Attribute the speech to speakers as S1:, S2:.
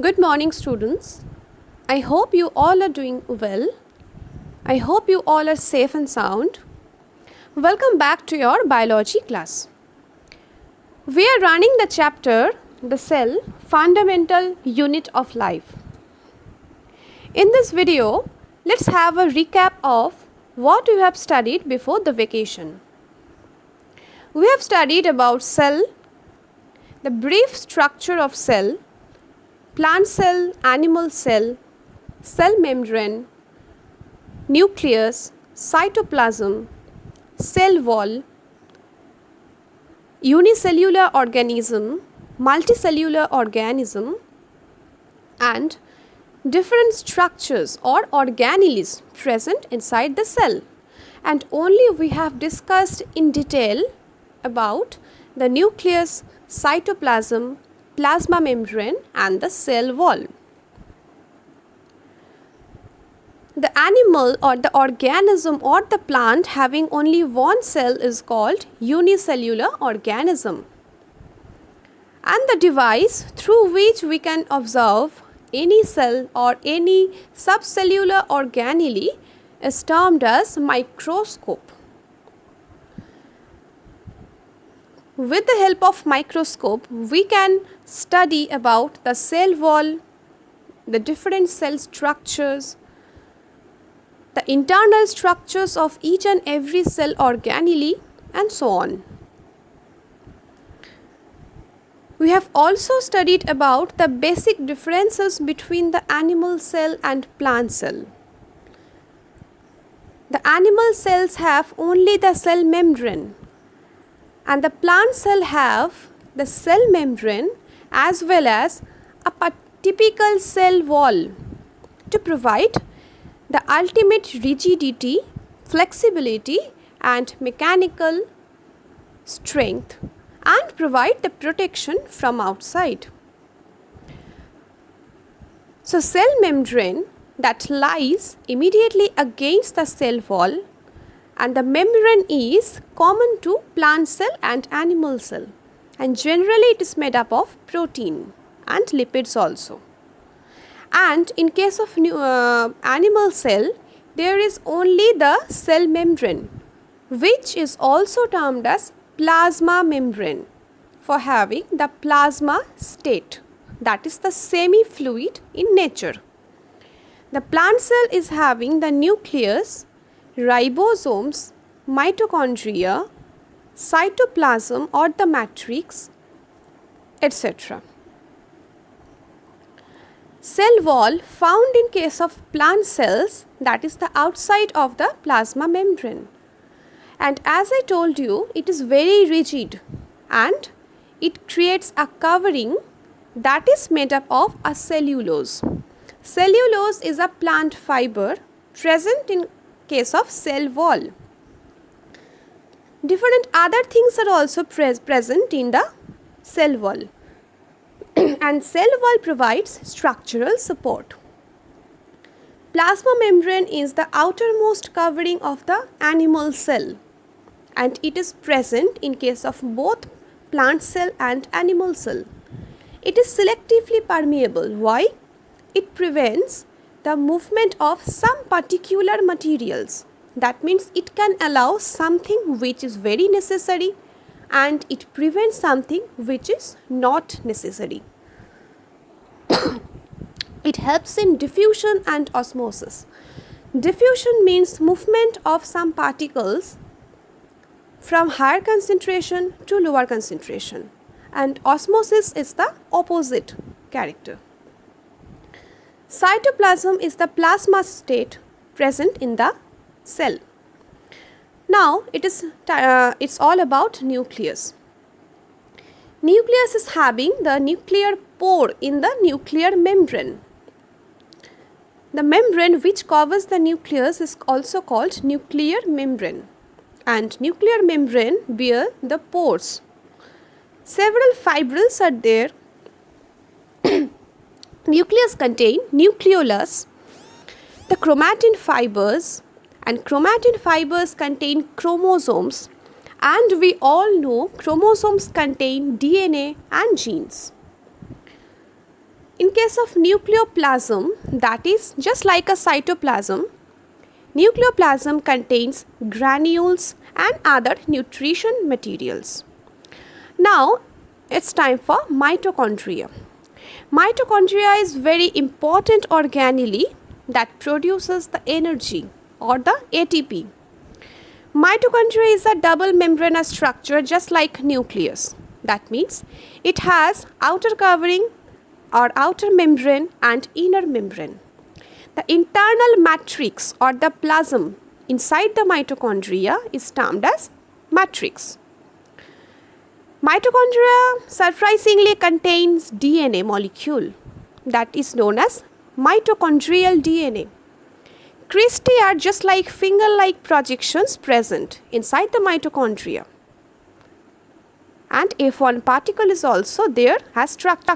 S1: Good morning, students. I hope you all are doing well. I hope you all are safe and sound. Welcome back to your biology class. We are running the chapter The Cell, Fundamental Unit of Life. In this video, let's have a recap of what we have studied before the vacation. We have studied about cell, the brief structure of cell, plant cell, animal cell, cell membrane, nucleus, cytoplasm, cell wall, unicellular organism, multicellular organism, and different structures or organelles present inside the cell. And only we have discussed in detail about the nucleus, cytoplasm, plasma membrane and the cell wall. The animal or the organism or the plant having only one cell is called unicellular organism. And the device through which we can observe any cell or any subcellular organelle is termed as microscope. With the help of microscope, we can study about the cell wall, the different cell structures, the internal structures of each and every cell organelle, and so on. We have also studied about the basic differences between the animal cell and plant cell. The animal cells have only the cell membrane, and the plant cell have the cell membrane as well as a typical cell wall to provide the ultimate rigidity, flexibility and mechanical strength and provide the protection from outside. So, cell membrane that lies immediately against the cell wall, and the membrane is common to plant cell and animal cell, and generally it is made up of protein and lipids also. And in case of animal cell, there is only the cell membrane, which is also termed as plasma membrane for having the plasma state, that is the semi-fluid in nature. The plant cell is having the nucleus, ribosomes, mitochondria, cytoplasm or the matrix, etc. Cell wall found in case of plant cells, that is the outside of the plasma membrane. And as I told you, it is very rigid and it creates a covering that is made up of a cellulose. Cellulose is a plant fiber present in case of cell wall. Different other things are also present in the cell wall. And cell wall provides structural support. Plasma membrane is the outermost covering of the animal cell, and it is present in case of both plant cell and animal cell. It is selectively permeable. Why? It prevents the movement of some particular materials. That means it can allow something which is very necessary and it prevents something which is not necessary. It helps in diffusion and osmosis. Diffusion means movement of some particles from higher concentration to lower concentration, and osmosis is the opposite character. Cytoplasm is the plasma state present in the cell. Now it's all about nucleus. Nucleus is having the nuclear pore in the nuclear membrane. The membrane which covers the nucleus is also called nuclear membrane, and nuclear membrane bear the pores. Several fibrils are there. Nucleus contain nucleolus, the chromatin fibers, and chromatin fibers contain chromosomes, and we all know chromosomes contain DNA and genes. In in case of nucleoplasm, that is just like a cytoplasm, nucleoplasm contains granules and other nutrition materials. Now it's time for mitochondria. Mitochondria is very important organelle that produces the energy or the ATP. Mitochondria is a double membranous structure just like nucleus. That means it has outer covering or outer membrane and inner membrane. The internal matrix or the plasm inside the mitochondria is termed as matrix. Mitochondria surprisingly contains DNA molecule that is known as mitochondrial DNA. Cristae are just like finger-like projections present inside the mitochondria. And F1 particle is also there as structure.